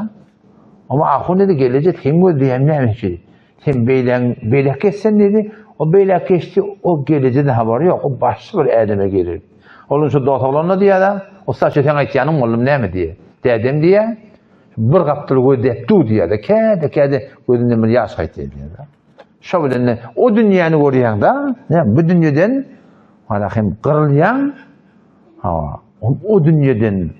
Ama ahun dedi gelecek hem gözleyen neymiş dedi. Hem beylek geçsen dedi. O beylek geçti o geleceğin haberi yok. O başka bir ademe gelir. Onun şu doktorlarına diye de o saçı sen aytyanım oğlum ne mi diye. Dedim diye bir kaptır gözletti diye de kede gözünden bir yaş kayıt diye de. Şöyle o dünyanı görüyen da bu dünyadan hem kırılyan o dünyadan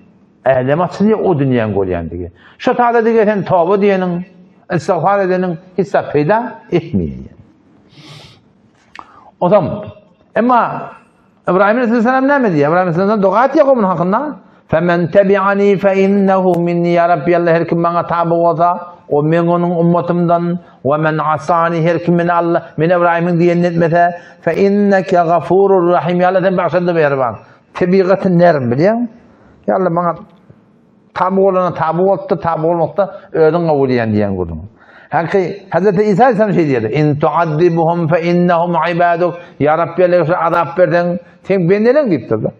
alem açılıyor o dünyanı görüyen diye. Şu taada diye tövbe diyenin istiğfar edenin hiç peyda etmiyor yani. O zaman ama İbrahim Aleyhisselam ne mi diye? İbrahim Aleyhisselam dua et ya onun hakkında. فَمَنْ تَبِعَنِي فَاِنَّهُ مِنِّي Ya Rabbi Allah her kim bana tabi olsa o men onun ummetimden وَمَنْ عَصَانِي her kim min Allah min İbrahim'in diyen etmese فَاِنَّكَ غَفُورُ rahim Ya Allah sen bağışladı bir bana. Tebigatın nerim biliyor musun? Ya Allah bana tabi olana tabi oldu, tabi olmakta ödün kabul diyen gördüm. Hakiki Hazreti İsa Aleyhisselam şey diyordu. İn tu'addibuhum fe innahum ibaduk. Ya Rabbi Allah'a azap verdin. Sen benden deyip durdu.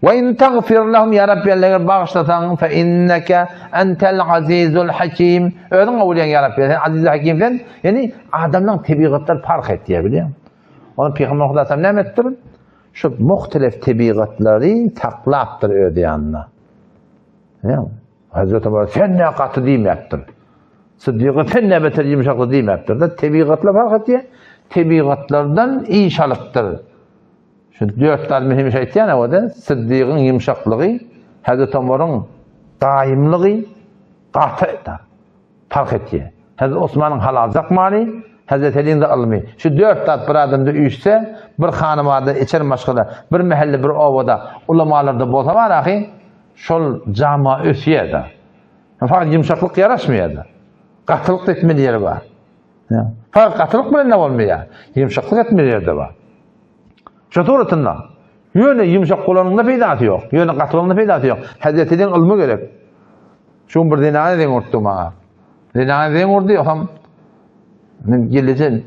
Ve in tagfir lahum ya Rabbi Allah'a bağışlatan fe inneke entel azizul hakim. Ödün kabul diyen ya Rabbi. Sen aziz hakimden yani adamdan tebigatlar fark et diye biliyor musun? Onu Peygamber Aleyhisselam ne ettir? Şu muhtelif tebigatları taklaptır ödeyanına. Ya Hazreti Ömer sen ne katı demektir. Sıddık'ı sen ne beter yumuşaklı demektir de tebigatla fark ediyor. Tebigatlardan iyi şalıktır. Şu 4 tane mühim şey yani o da Sıddık'ın yumuşaklığı, Hazreti Ömer'in daimliği katı fark ediyor. Hazreti Osman'ın halazak mali, Hazreti Ali'nin de alımı. Şu 4 tane bir adamda üçse, bir hanımada, içer maşkada, bir mahalle, bir ovada, ulamalarda bolsa var ahi, şol cama ösüyor da. Fakat yumuşaklık yaraşmıyor da. Katılık etmeli yeri var. Fakat katılık bile ne olmuyor? Yumuşaklık etmeli yeri de var. Şu tuğrutunda. Yöne yumuşak kullanımda peydası yok. Yöne katılımda peydası yok. Hazreti'den ilmi gerek. Şun bir dinane den urttu bana. Dinane den urdu yok. Geleceğin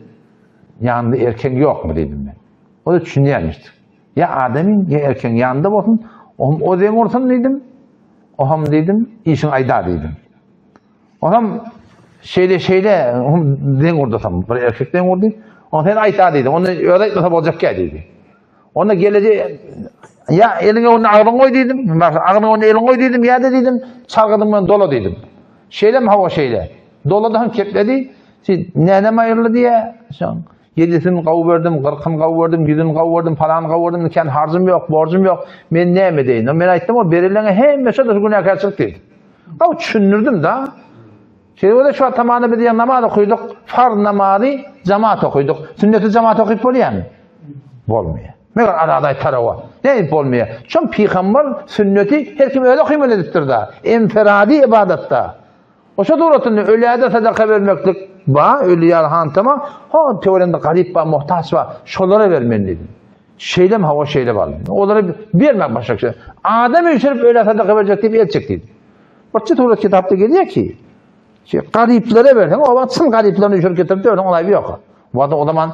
yanında erken yok mu dedim ben. O da düşünüyormuştu. Ya adamın ya erken yanında olsun. O den urtun dedim. O ham dedim. İşin ayda dedim. O ham şeyle den urdu tam. Bir erkek den urdu. O sen ayda dedim. Onu öğretmese olacak ya dedi. Ona geleceği ya eline onun ağrını koy dedim. Ağrını onun elini koy dedim. Ya da dedim. Çalgıdım ben dolu dedim. Şeyle mi hava şeyle? Doladan kepledi. Nenem ayırlı diye. 7'sini qav verdim, 40'ını qav verdim, 100'ünü qav verdim, falan qav verdim, ken harcım yok, borcum yok. Men näme deyin? Men aytdım o berilene hemmesi de günahkarçılık deydi. Qav düşündürdüm da. Şeýle şu tamamı bir diýen namaz okuýdyk, farz namazy jamaat okuýdyk. Sünneti jamaat okuýup bolýarmy? Bolmaýar. Meger arada tarawa. Ne bolmaýar? Şol peýgamber sünneti her kim öyle okuýmaly edipdir da. Enfiradi ibadatda. Oşa doğrultuda ölüye sadaka vermeklik ba, ölüye hantama, ha teoremde garip ba, muhtaç ba, şolara vermeliydim. Şeylem hava şeyle var. Onlara vermek başka şey. Adam üçürüp ölüye sadaka verecek diye elçektiydi. Başka doğrult kitapta geliyor ki, gariplere versen, o vatsın gariplerini üçürüp getirip de öyle olay yok. O zaman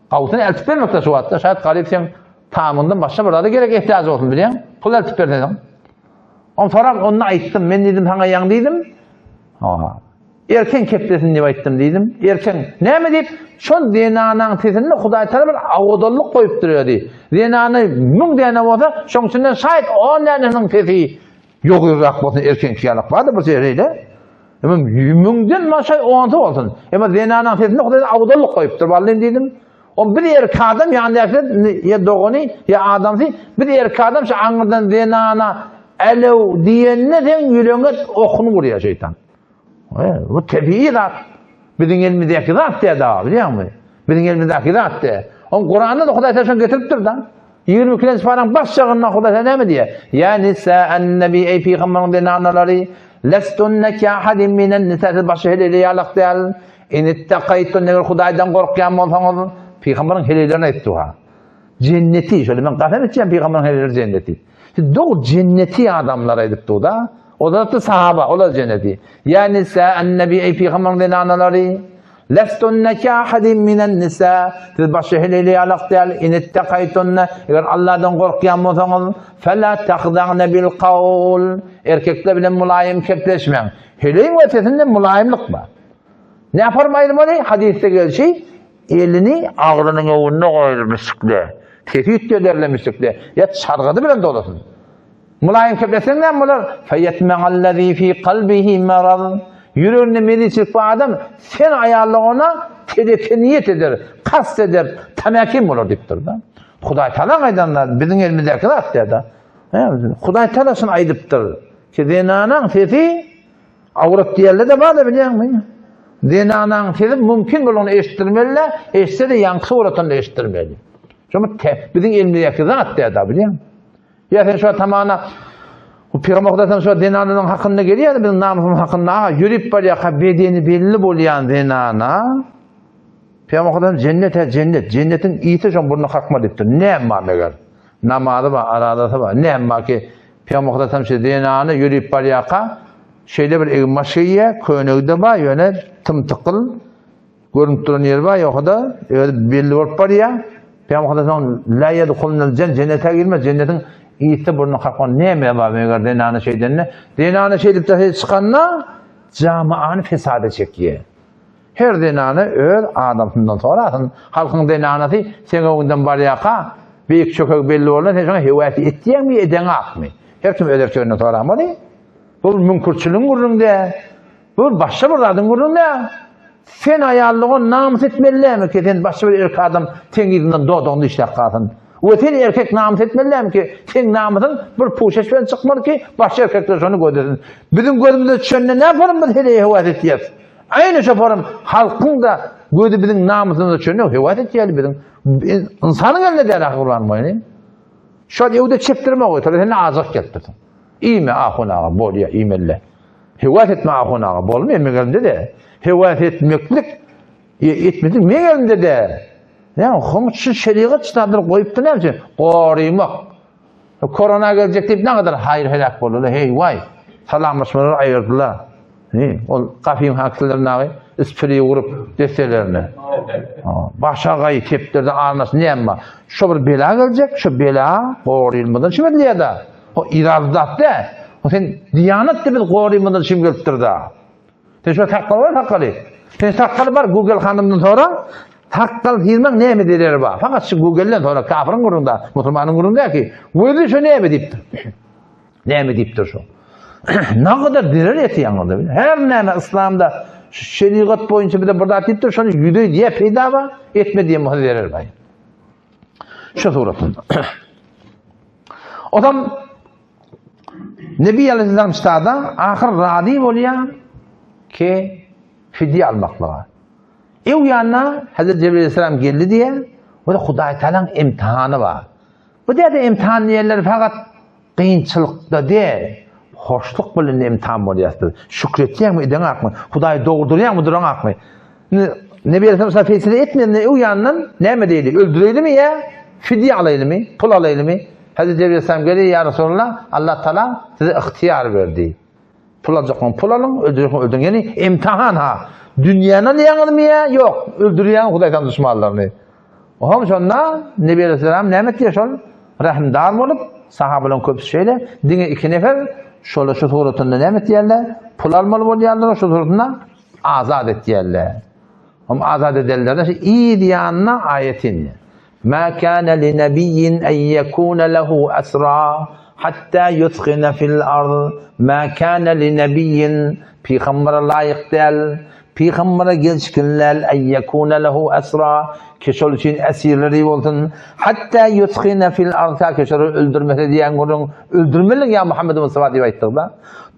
kavutunu eltip vermekte şu vatta. Şayet garip sen tamamından başka burada da gerek ihtiyacı olsun biliyorsun. Pul eltip ver dedim. Sonra onunla ayttım, ben dedim sana yan dedim. Erken keplesin diye ayttım dedim. Erken ne mi deyip şon DNA'nın tesini Hudaý Taala bir awdallyk koyup duruyor deyip. DNA'nı 1000 DNA bolsa şoň içinden şayet 10 DNA'nın tesi ýokrak bolsa erken kiýalyk bardy bu şeýle. Ama 1000'den maşay 10 bolsun. Ama DNA'nın tesini Hudaý awdallyk koyup dur ballen dedim. O bir erkek adam ýa-ni ya dogony ya adamsy bir erkek adam şu aňyrdan DNA'na elew diýenne sen ýüreňe okuny gurýar şeytan. Bu tebii zat. Bizim elimizdeki zat diye daha biliyor musun? Bizim elimizdeki zat diye. On Kur'an'da da Hudaý Taala getirip dur da. 20 kilo paran başçağına Hudaý Taala ne diye? Ya nisa'en nebi ey peygamberin de analary lestunne ki ahadin minen nisa'il başheli yalaq diýal. In ittaqaytun neger Hudaýdan gorkýan bolsaňyz peygamberin helelerini etdi ha. Cenneti şöyle ben kafam etýän peygamberin heleleri cenneti. Doğru cenneti adamlara edipdi da. O da sahaba, o da cenneti. Yani sen nebi ey peygamberin analary lestunne ki ahadin minen nisa siz başı heleli yalaq diýal in ittaqaytunna eger Allah'dan gorkýan bolsaňyz fela tahda'na bil qawl erkekler bilen mulayim kepleşmeň. Heleň ötesinde mulayimlik bar. Ne yaparmaydı bunu? Hadiste gelşi elini ağrının öwünde goýurmuşlukda. Tefit ederlemişlukda. Ya çargadı bilen dolasın. Mulayim keplesin ne bular? Feyetme'allezî fî kalbihi merad. Yüreğinde medisik bu adam sen ayarlığına tedefe niyet eder, kast eder, temekin olur deyiptir da. Hudaý Taala aydanlar bizim elimizdeki zat da. Hudaý Taala'sın aydıptır. Ki DNA'nın sesi avrat diýerler de bar da bilýär mi? DNA'nın sesi mümkin bolany eşitdirmeli, eşitse de yankı uğratan da eşitdirmeli. Şoňa bizim elimizdeki zat da bilýär mi? Ya sen şu tamana bu peygamberden şu DNA'nın hakkında geliyor da bizim namusumuz hakkında yürüp barya bedeni belli bolýan DNA'na peygamberden cennetin iyisi şoň burnu hakma dipdir. Näme meger? Namazy ba, aradasy ba. Näme ki peygamberden şu DNA'ny yürüp barya şeýle bir maşyýa könegde ba ýöne tymtykıl görünüp duran yer ba ýokda belli bolup barya peygamberden la yedhulnal cennete girmez cennetin iyisi burnu hakman näme bar meger DNA'ny şeyden DNA'ny şeydip de çykanna jamaany fesada çekýär. Her DNA'ny öz adamdan sonra halkyň DNA'ny sen öňden barýaka beýik çökek belli bolan sen şoňa hewäti etdiňmi edeňakmy? Her kim öderçöňden soramady? Bu mümkünçiligiň gurrunda. Bu başga bir zadyň gurrunda. Sen ayarlygyň namus etmelilämi ki sen başga bir erkek adam teňizinden dodoňdy işläp galsyn? O sen erkek namus etmelilämi ki sen namusyň bir puşeş bilen çykmaly ki başga erkekler şonu gödersin. Bizim gözümizde düşende ne yaparım biz hele hewat etýäs? Aynı şu yaparım halkyň da gözi bizim namusyny düşende hewat etýär bizim insanyň elinde derek bolmaýyn. Şu ýewde çekdirme goýtar, sen azyk ketdirdin. İme ahunaga bolýar, imelle. Hewat etme ahunaga bolmaýar megelimde de. Hewat etmeklik etmedik megelimde de. Yani homçu şeriat çıtadыр koyuptu ne için? Qorymak. Korona gelecek deyip ne kadar hayır helak bolurlar. Hey vay. Salamlaşmaları ayırdılar. O kafim haklarına ispiri vurup deselerini. Başagayı teptirdi anlasın. Ne ama? Şu bir bela gelecek. Şu bela qoryılmadan şimdi diye da. O iradat de. O sen diyanet de bir qoryılmadan şimdi geliptir da. Sen şu takkal var takkali. Sen takkal var Google hanımdan sonra takkal girmek näme derler ba? Fakat şu Google'den sonra kafirin gurunda, musulmanın gurunda ki, "Öýdi şu näme dipdir?" Näme dipdir şu? Ne kadar direr eti yanında. Her näme İslam'da şeriat boyunca bir de burada deyipdir, şonu yüdey diye peyda var, etme diye muhal verir bay. Şu suratında. Odam Nebi Aleyhisselam istada ahir radi bolýan ki fidye almakla. O yanına Hazreti Cebrail Aleyhisselam geldi diye, o da Hudaý Taala'nın imtihanı var. Bu da imtihan yerler fakat kıyınçılıkta değil, hoşluk bilen imtihan bolýar. Şükretýän mi eden akmy? Hudaý dogdurýan mı duran akmy? Nebi Aleyhisselam feysile etmeden o yanından näme diýdi? Öldüreýli mi ya? Fidye alaýly mi? Pul alaýly mi? Hazreti Cebrail Aleyhisselam geldi, ya Resulullah, Allah Teala size ihtiyar verdi. Pul alacakman pul alın, öldürecekman öldürün. Yani imtihan ha. Dünyanın yanını mı ya? Yok. Öldürüyen Hudaýdan düşmanlarını. Oğlum sonra Nebi Aleyhisselam nämet diye şol rahimdar bolup sahabaların köpüsü şeýle diňe iki nefer şol şu suratynda nämet diýerler? Pul almaly bolýarlar, şu suratynda azad etdiýerler. Hom azad edenler de iyi diýanna ayetin. Ma kana li nebiyyin en yekuna lehu asra hatta yuthqina fil ard. Ma kana li nebiyyin peygambere laýyk däl. Peygambere gelişkinler en yekuna lehu asra keşol için esirleri bolsun. Hatta yuthqina fil ard keşol öldürmese diýen gorun öldürmeli ya Muhammed Mustafa diýip aýtdylar.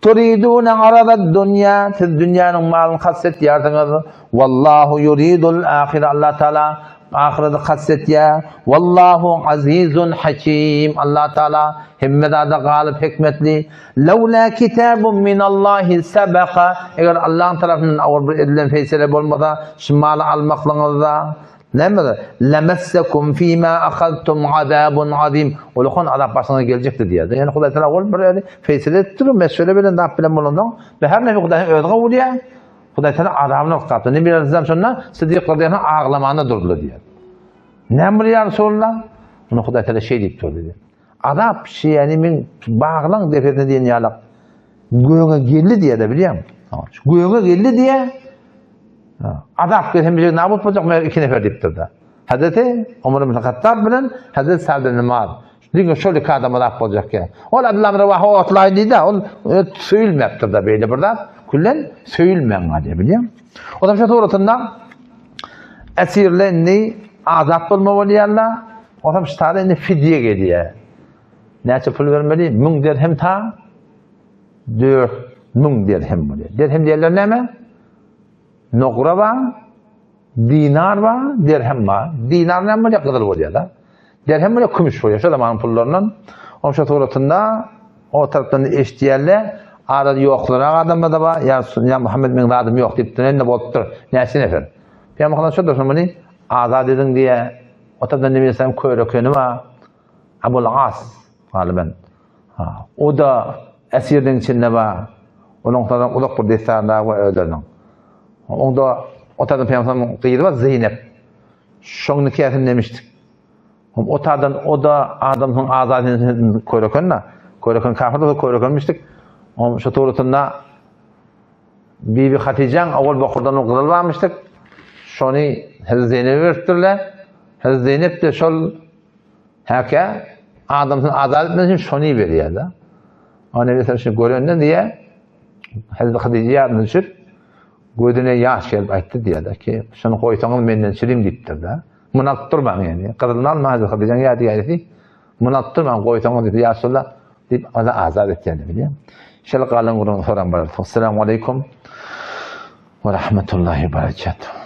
Turiduna arada dunya, siz dünyanın malını kastet yardıňyz. Wallahu yuridul ahire, Allah Teala ahirete kastet ya. Wallahu azizun hakim, Allah Teala himmedada galip hikmetli. Lawla kitabun min Allahi sabaqa, eger Allah'ın tarafından awr edilen feysele bolmasa şu maly almaklığınızda näme lemessekum fîmâ ahadtum azâbun azîm. Olukun azap başına gelecekti diýdi. Yani Hudaý Teala ol bir feysele etdir, mesele bilen dap bilen bolandan ve her näme Hudaý öýde bolýar. Hudaý Teala azabyny gatdy. Nebi Aleyhisselam şonda Siddiq radıyallahu anh ağlamanda durdular diýär. Näme ya Resulullah? Onu Hudaý Teala şey diýip durdy. Azap şeýany min bağlan defetine diýen ýalak. Göğe geldi diýär de bilýär. Göğe geldi diýär. Azap hem bir nabut bolacak mı iki nefer deyipdir. Hazreti Ömer ibn Hattab bilen Hazreti Sa'd ibn Muaz. Diňe şol iki adam azap bolacak ya. Ol Abdullah ibn Rawah otlaýdy da, ol söýülmepdir da beýle birda. Kullen söýülmeň diýip bilýär. Odam şu toğratynda esirlerini azap bolma bolýarlar. Odam şeýle fidye gedýär. Näçe pul bermeli? 1000 dirhem ta 4000 dirhem bolýar. Dirhem diýerler näme? Nokra var, dinar var, dirhem var. Dinar näme bolýar? Gyzyl bolýar da. Dirhem bolýar, kümüş bolýar. Şu zamanın pullarynyň o şu toğratynda o tarapdan eşdiýärler. Arada ýoklara adamda da var. Ya Muhammed men adam ýok diýipdir. Näme bolupdyr? Näçe nefer? Peýgamber şo durşmany azad ediň diýe. O tarapdan Nebi Aleyhisselam köýrekeni var. Abul As galiben. O da esirden içinde var. Onlardan uzak bir destada var öldürülen. Onda o taraftan Peygamber'in kıyıdı var Zeynep. Şoň nikahını demiştik. O taraftan o da adamın azadını koyrakanla, koyrakan kafirde koyrakanmıştık. Şu toğrutunda Bibi Hatice'nin awal bakurdan o kızıl varmıştık. Şonu Hazreti Zeynep'e verdirler. Hazreti Zeynep de şol haka adamın azad etmesi için şonu veriyor da. O Nebi Aleyhisselam göründen diye Hazreti Hatice'ye yardım düşür. Gödüne yaş gelip aýtdy diýerler ki, şunu koysaňyz menden çirim diýipdir da. Munatdyrmaň ýani. Gyzylyny alma Hazreti Hatice'ň ýady ýaly. Munatdyrmaň koysaňyz diýip ýaşullar diýip ala azad etýändir bilýär. Şol galan gurun soran bar. Assalamu aleykum ve rahmetullahi ve berekatuhu.